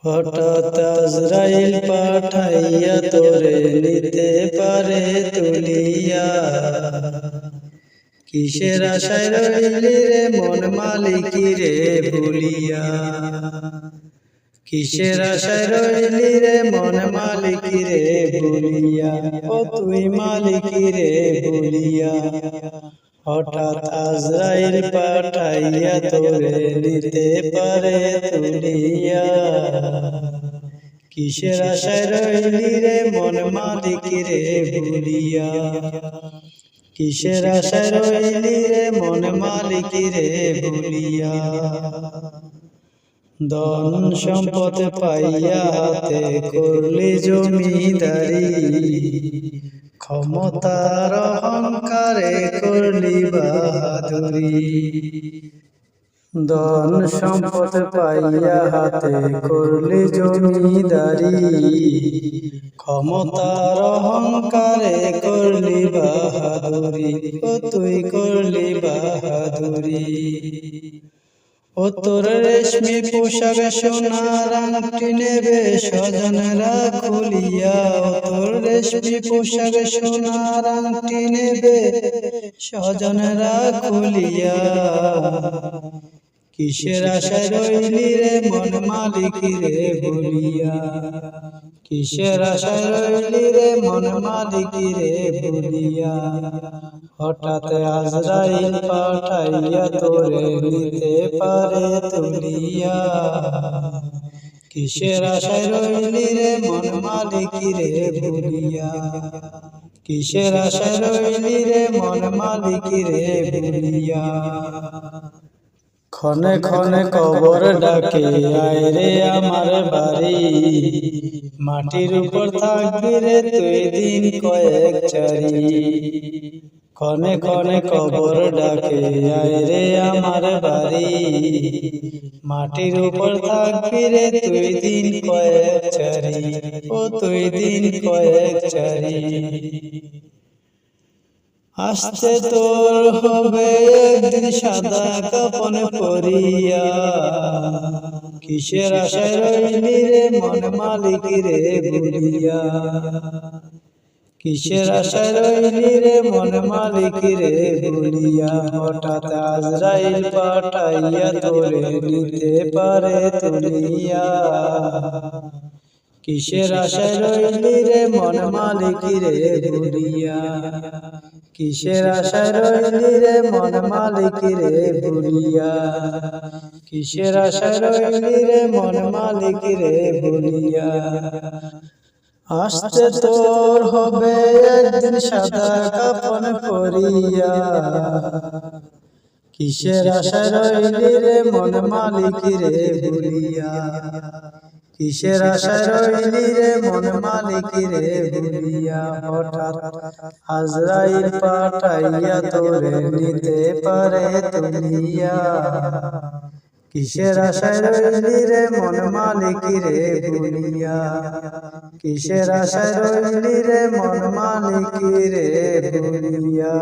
হঠাৎ আজরাইল পাঠাইয়া তোরে নিতে পারে তুলিয়া। কিসের আশায় রইলি রে মন মালিকি রে ভুলিয়া। কিসের আশায় রইলি রে মন মালিকি রে ভুলিয়া। ও তুই মালিকি রে ভুলিয়া। হঠাৎ আজরাইল পাঠাইয়া তোরে নিতে পারে তুলিয়া। কিসের আশায় রইলি রে মন মালিকি রে ভুলিয়া। কিসের আশায় রইলি রে মন মালিকি রে ভুলিয়া। ধন সম্পদ পাইয়া হাতে করলি জমিদারি। ক্ষমতার অহংকারে করলি বাহাদুরি। ধন সম্পদ পাইয়া হাতে করলি জমিদারি। ক্ষমতার অহংকারে করলি বাহাদুরি। ও তুই করলি বাহাদুরি। ও তোর রেশমি পোশাক সোনার আংটি নেবে স্বজনেরা খুলিয়া। ও তোর রেশমি পোশাক সোনার আংটি নেবে স্বজনেরা খুলিয়া। কিসের আশায় রইলি রে মন মালিকি রে ভুলিয়া। কিসের আশায় রইলি রে মন মালিকি রে ভুলিয়া। হঠাৎ আজরাইল পাঠাইয়া তোরে নিতে পারে তুলিয়া। কিসের আশায় রইলি রে মন মালিকি রে ভুলিয়া। কিসের আশায় রইলি রে মন মালিকি রে ভুলিয়া। ক্ষণে ক্ষণে কবর ডাকে আয় রে আমার বাড়ি। মাটির উপর থাকবি রে তুই দিন কয়েক চারি। ক্ষণে ক্ষণে কবর ডাকে আয় রে আমার বাড়ি। মাটির উপর থাকবি রে তুই দিন কয়েক চারি। ও তুই দিন কয়েক চারি। আসতে তোর হবে একদিন সাদা কাফন পরিয়া। কিসের আশায় রইলি রে মন মালিকি রে ভুলিয়া। কিসের আশায় রইলি রে মন মালিকি রে ভুলিয়া। হঠাৎ আজরাইল পাঠাইয়া তোরে নিতে পারে তুলিয়া। কিসের আশায় রইলি রে মন মালিকি রে ভুলিয়া। কিসের আশায় রইলি রে মন মালিকি রে ভুলিয়া। কিসের আশায় রইলি রে মন মালিকি রে ভুলিয়া। আসতে তোর হবে একদিন সাদা কাফন পরিয়া। কিসের আশায় রইলি রে মন মালিকি রে ভুলিয়া। কিসের আশায় রইলি রে মন মালিকি রে ভুলিয়া। হঠাৎ আজরাইল পাঠাইয়া তোরে নিতে পারে তুলিয়া। কিসের আশায় রইলি রে মন মালিকি রে ভুলিয়া। কিসের আশায় রইলি রে মন মালিকি রে ভুলিয়া।